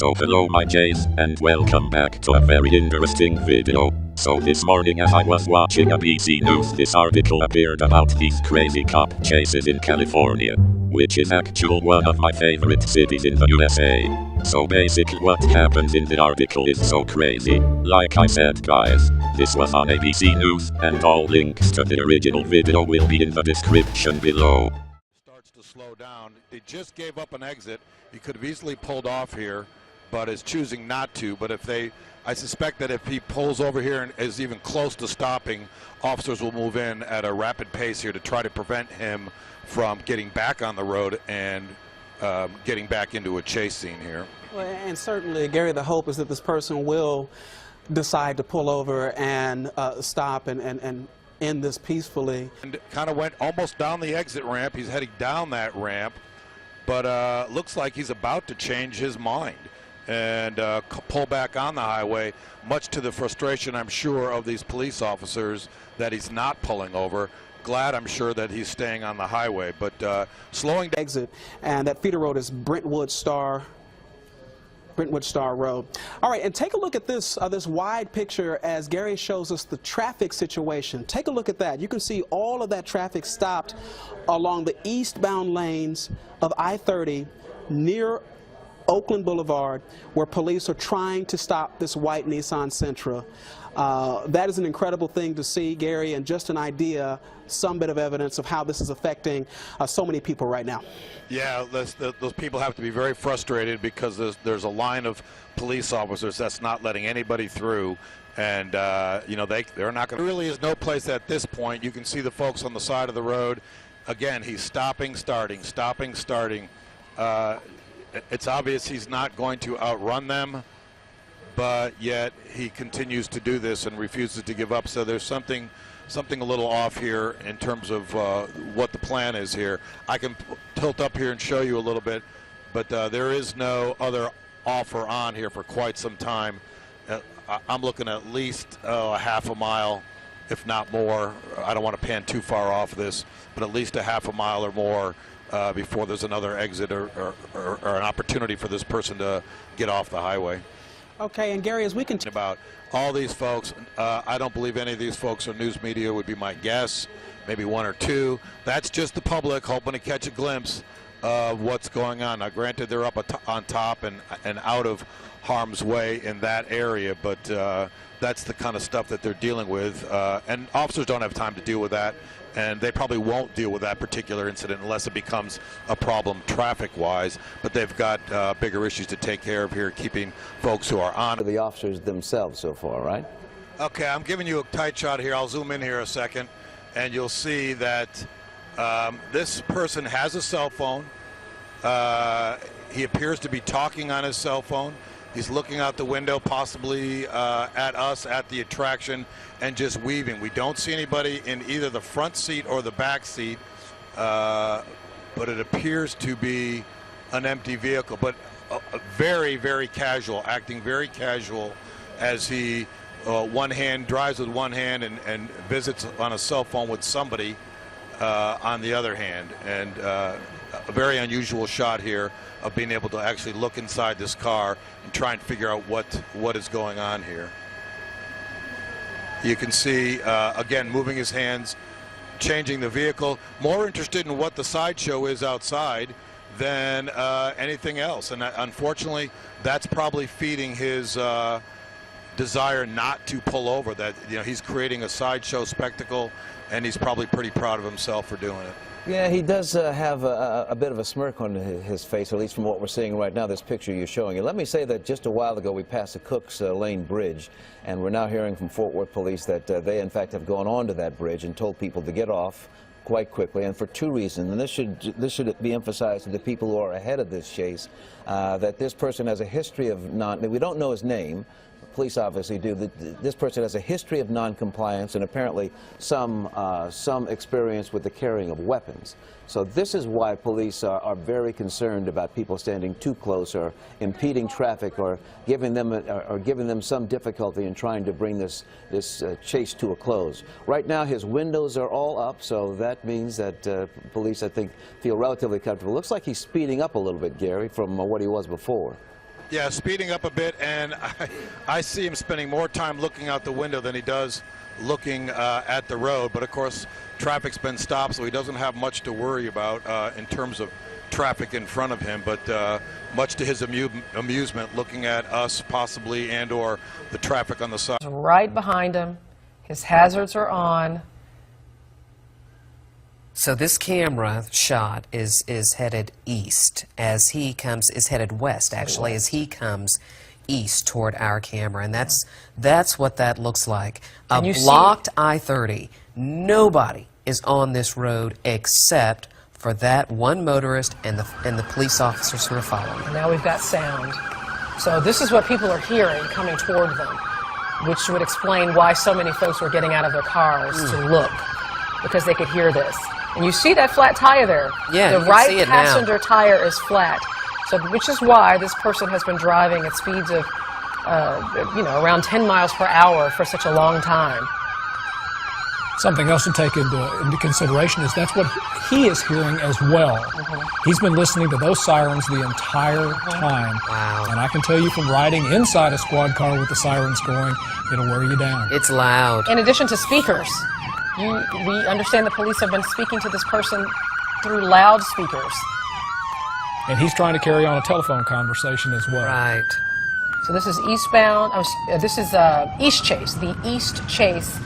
So hello my Jays, and welcome back to a very interesting video. So this morning as I was watching ABC News, this article appeared about these crazy cop chases in California, which is actually one of my favorite cities in the USA. So basically what happens in the article is so crazy. Like I said guys, this was on ABC News, and all links to the original video will be in the description below. Starts to slow down. They just gave up an exit. He could have easily pulled off here, but is choosing not to. But I suspect that if he pulls over here and is even close to stopping, officers will move in at a rapid pace here to try to prevent him from getting back on the road and getting back into a chase scene here. Well, and certainly, Gary, the hope is that this person will decide to pull over and stop and end this peacefully. And kind of went almost down the exit ramp. He's heading down that ramp, but looks like he's about to change his mind and pull back on the highway, much to the frustration, I'm sure, of these police officers that he's not pulling over. Glad, I'm sure, that he's staying on the highway, but slowing down. Exit, and that feeder road is Brentwood Star Road. All right, and take a look at this this wide picture as Gary shows us the traffic situation. Take a look at that. You can see all of that traffic stopped along the eastbound lanes of I-30 near Oakland Boulevard, where police are trying to stop this white Nissan Sentra. That is an incredible thing to see, Gary, and just an idea, some bit of evidence of how this is affecting so many people right now. Yeah, those people have to be very frustrated because there's a line of police officers that's not letting anybody through, and you know, they're not going to. There really is no place at this point. You can see the folks on the side of the road. Again, he's stopping, starting, stopping, starting. It's obvious he's not going to outrun them, but yet he continues to do this and refuses to give up. So there's something a little off here in terms of what the plan is here. I can tilt up here and show you a little bit, but there is no other offer on here for quite some time. I'm looking at least a half a mile, if not more. I don't want to pan too far off this, but at least a half a mile or more before there's another exit or an opportunity for this person to get off the highway. Okay, and Gary, as we continue about all these folks, I don't believe any of these folks are news media, would be my guess. Maybe one or two. That's just the public hoping to catch a glimpse of what's going on. Now, granted, they're up on top and out of harm's way in that area, but that's the kind of stuff that they're dealing with. And officers don't have time to deal with that, and they probably won't deal with that particular incident unless it becomes a problem traffic-wise. But they've got bigger issues to take care of here, keeping folks who are on. The officers themselves so far, right? Okay, I'm giving you a tight shot here. I'll zoom in here a second, and you'll see that this person has a cell phone. He appears to be talking on his cell phone. He's looking out the window, possibly at us at the attraction, and just weaving. We don't see anybody in either the front seat or the back seat, but it appears to be an empty vehicle. But very, very casual, acting very casual as he drives with one hand and visits on a cell phone with somebody on the other hand. And a very unusual shot here of being able to actually look inside this car and try and figure out what is going on here. You can see, again, moving his hands, changing the vehicle, more interested in what the sideshow is outside than anything else. And unfortunately, that's probably feeding his desire not to pull over. That, you know, he's creating a sideshow spectacle, and he's probably pretty proud of himself for doing it. Yeah, he does have a bit of a smirk on his face, at least from what we're seeing right now, this picture you're showing. And let me say that just a while ago we passed the Cooks Lane Bridge, and we're now hearing from Fort Worth police that they in fact have gone onto that bridge and told people to get off quite quickly, and for two reasons. And this should be emphasized to the people who are ahead of this chase, that this person has a history of we don't know his name. Police obviously do. This person has a history of non-compliance and apparently some experience with the carrying of weapons. So this is why police are very concerned about people standing too close or impeding traffic or giving them some difficulty in trying to bring this chase to a close. Right now his windows are all up, so that means that police, I think, feel relatively comfortable. Looks like he's speeding up a little bit, Gary, from what he was before. Yeah, speeding up a bit, and I see him spending more time looking out the window than he does looking at the road. But of course, traffic's been stopped, so he doesn't have much to worry about in terms of traffic in front of him. But much to his amusement, looking at us possibly and/or the traffic on the side. Right behind him, his hazards are on. So this camera shot is headed east as he comes, is headed west actually, as he comes east toward our camera, and that's what that looks like. A blocked I-30. Nobody is on this road except for that one motorist and the police officers who are following. And now we've got sound. So this is what people are hearing coming toward them, which would explain why so many folks were getting out of their cars to look, because they could hear this. And you see that flat tire there. Yeah, the right passenger tire is flat. So, which is why this person has been driving at speeds of, around 10 miles per hour for such a long time. Something else to take into consideration is that's what he is hearing as well. He's been listening to those sirens the entire time. Wow. And I can tell you from riding inside a squad car with the sirens going, it'll wear you down. It's loud. In addition to speakers, we understand the police have been speaking to this person through loudspeakers. And he's trying to carry on a telephone conversation as well. Right. So this is eastbound. This is East Chase, the East Chase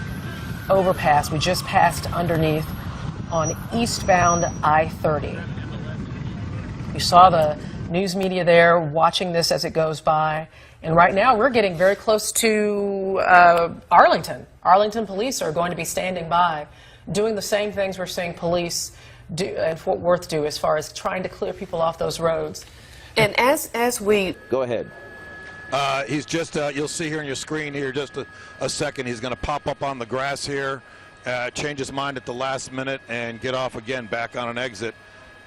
overpass. We just passed underneath on eastbound I-30. You saw the news media there watching this as it goes by. And right now we're getting very close to Arlington. Arlington police are going to be standing by, doing the same things we're seeing police do and Fort Worth do as far as trying to clear people off those roads. And as we Go ahead. He's just, you'll see here on your screen here, just a second, he's going to pop up on the grass here, change his mind at the last minute, and get off again back on an exit.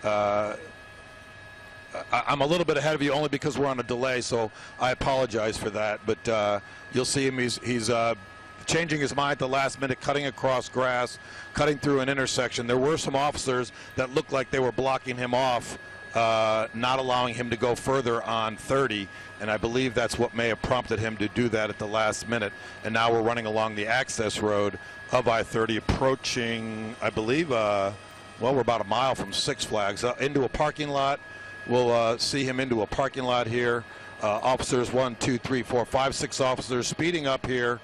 I'm a little bit ahead of you only because we're on a delay, so I apologize for that. But you'll see him, he's changing his mind at the last minute, cutting across grass, cutting through an intersection. There were some officers that looked like they were blocking him off, not allowing him to go further on 30, and I believe that's what may have prompted him to do that at the last minute. And now we're running along the access road of I-30, approaching, I believe, well, we're about a mile from Six Flags, into a parking lot. We'll see him into a parking lot here. Officers, 1, 2, 3, 4, 5, 6 officers speeding up here,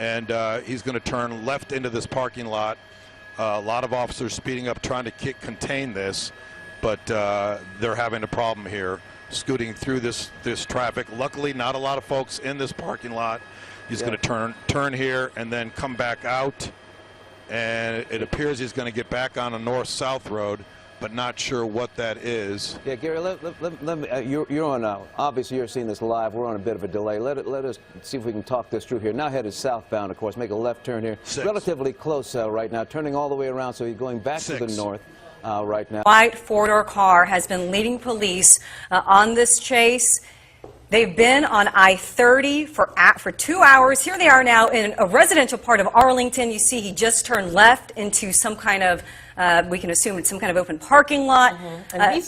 and he's going to turn left into this parking lot. A lot of officers speeding up, trying to contain this, but they're having a problem here, scooting through this traffic. Luckily, not a lot of folks in this parking lot. He's going to turn here and then come back out, and it appears he's going to get back on a north-south road, but not sure what that is. Yeah, Gary, let me, you're on, obviously you're seeing this live. We're on a bit of a delay. Let us see if we can talk this through here. Now headed southbound, of course. Make a left turn here. 6. Relatively close right now, turning all the way around, so he's going back 6. to the north right now. White four-door car has been leading police on this chase. They've been on I-30 for 2 hours. Here they are now in a residential part of Arlington. You see he just turned left into some kind of, we can assume it's some kind of open parking lot. And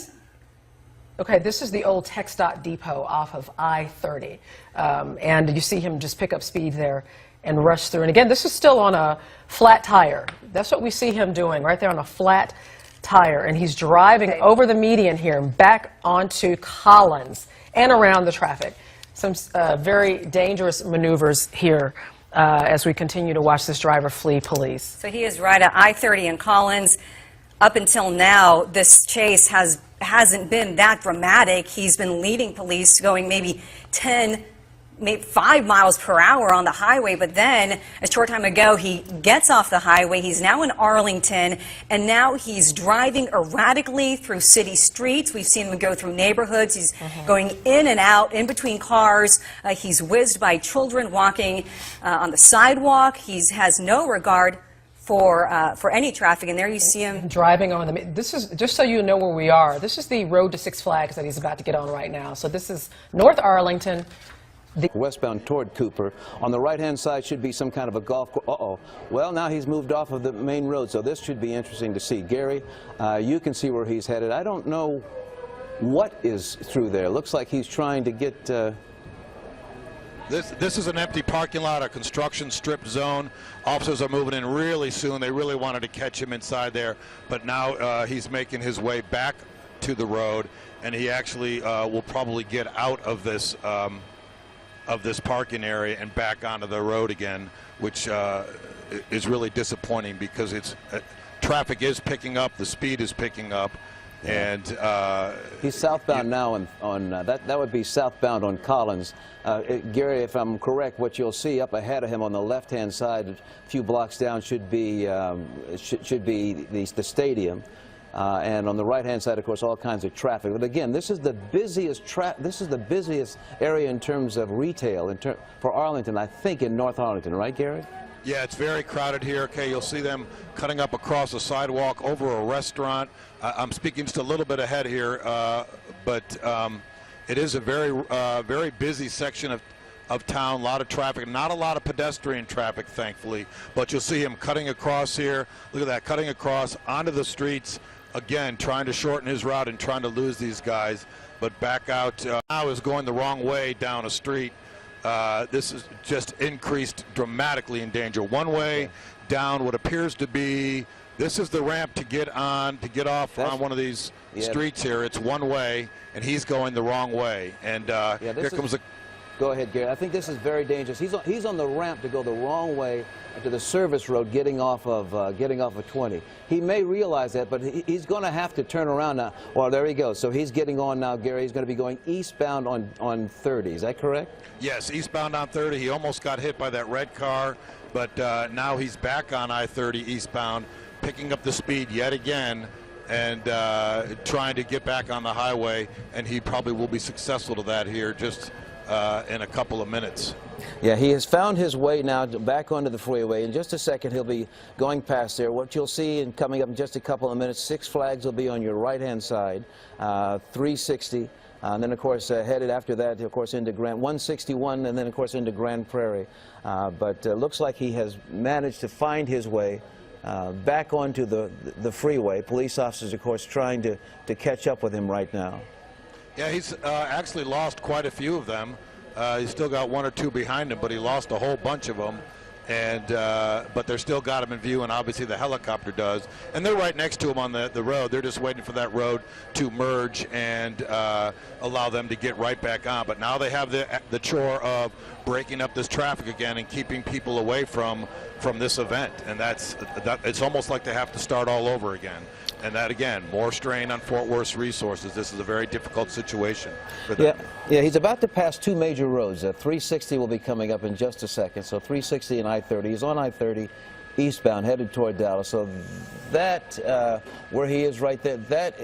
okay, this is the old TxDOT depot off of I-30. And you see him just pick up speed there and rush through. And again, this is still on a flat tire. That's what we see him doing right there on a flat tire. And he's driving over the median here and back onto Collins and around the traffic. Some very dangerous maneuvers here as we continue to watch this driver flee police. So he is right at I-30 in Collins. Up until now, this chase hasn't been that dramatic. He's been leading police going maybe 5 miles per hour on the highway, but then a short time ago he gets off the highway. He's now in Arlington, and now he's driving erratically through city streets. We've seen him go through neighborhoods. He's going in and out, in between cars. He's whizzed by children walking on the sidewalk. He has no regard for any traffic, and there you see him driving on the. This is just so you know where we are. This is the road to Six Flags that he's about to get on right now. So this is North Arlington. Westbound toward Cooper. On the right-hand side should be some kind of a golf course. Well, now he's moved off of the main road, so this should be interesting to see. Gary, you can see where he's headed. I don't know what is through there. Looks like he's trying to get... This is an empty parking lot, a construction strip zone. Officers are moving in really soon. They really wanted to catch him inside there, but now he's making his way back to the road, and he actually will probably get out of this parking area and back onto the road again, which is really disappointing because it's traffic is picking up, the speed is picking up, and he's southbound now on that would be southbound on Collins. Gary, if I'm correct, what you'll see up ahead of him on the left-hand side, a few blocks down, should be the stadium. And on the right-hand side, of course, all kinds of traffic. But again, this is the busiest area in terms of retail for Arlington, I think, in North Arlington, right, Gary? Yeah, it's very crowded here. Okay, you'll see them cutting up across the sidewalk over a restaurant. I'm speaking just a little bit ahead here, but it is a very busy section of town. A lot of traffic, not a lot of pedestrian traffic, thankfully. But you'll see him cutting across here. Look at that, cutting across onto the streets. Again, trying to shorten his route and trying to lose these guys, but back out now is going the wrong way down a street. This is just increased dramatically in danger. One way down what appears to be, this is the ramp to get off on one of these streets here. It's one way, and he's going the wrong way. And here comes a... Go ahead, Gary. I think this is very dangerous. He's on the ramp to go the wrong way to the service road, getting off of 20. He may realize that, but he's going to have to turn around now. Well, there he goes. So he's getting on now, Gary. He's going to be going eastbound on 30. Is that correct? Yes, eastbound on 30. He almost got hit by that red car, but now he's back on I-30 eastbound, picking up the speed yet again, and trying to get back on the highway, and he probably will be successful to that here just in a couple of minutes. Yeah, he has found his way now back onto the freeway. In just a second, he'll be going past there. What you'll see and coming up in just a couple of minutes, Six Flags will be on your right-hand side, 360. And then, of course, headed after that, of course, into 161, and then, of course, into Grand Prairie. But looks like he has managed to find his way back onto the freeway. Police officers, of course, trying to catch up with him right now. Yeah, he's actually lost quite a few of them. He's still got one or two behind him, but he lost a whole bunch of them. And but they're still got him in view, and obviously the helicopter does. And they're right next to him on the road. They're just waiting for that road to merge and allow them to get right back on. But now they have the chore of breaking up this traffic again and keeping people away from this event. And it's almost like they have to start all over again. And that, again, more strain on Fort Worth's resources. This is a very difficult situation for them. Yeah, he's about to pass two major roads. 360 will be coming up in just a second. So 360 and I-30. He's on I-30 eastbound, headed toward Dallas. So that, where he is right there,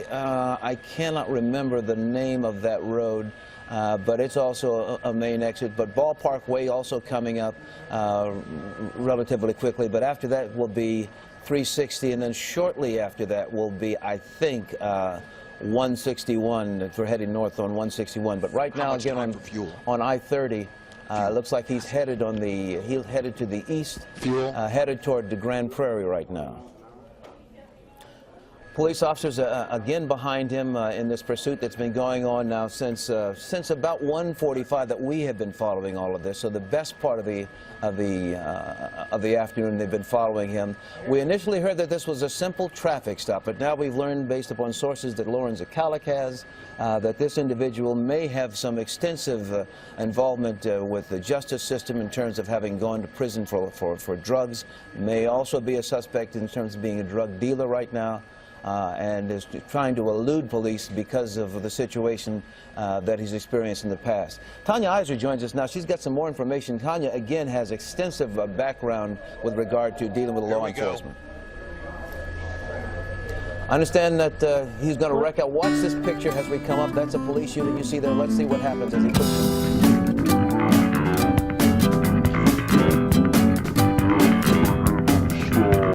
I cannot remember the name of that road. But it's also a main exit. But Ballpark Way also coming up relatively quickly. But after that will be 360, and then shortly after that will be, I think, 161. We're heading north on 161. But right now, again, on I-30, looks like he's headed to the east, headed toward the Grand Prairie right now. Police officers again behind him in this pursuit that's been going on now since about 1:45 that we have been following all of this. So the best part of the afternoon they've been following him. We initially heard that this was a simple traffic stop, but now we've learned, based upon sources that Lauren Zakalik has, that this individual may have some extensive involvement with the justice system in terms of having gone to prison for drugs. May also be a suspect in terms of being a drug dealer right now. And is trying to elude police because of the situation that he's experienced in the past. Tanya Iser joins us now. She's got some more information. Tanya, again, has extensive background with regard to dealing with law enforcement. I understand that he's going to wreck out. Watch this picture as we come up. That's a police unit you see there. Let's see what happens as he puts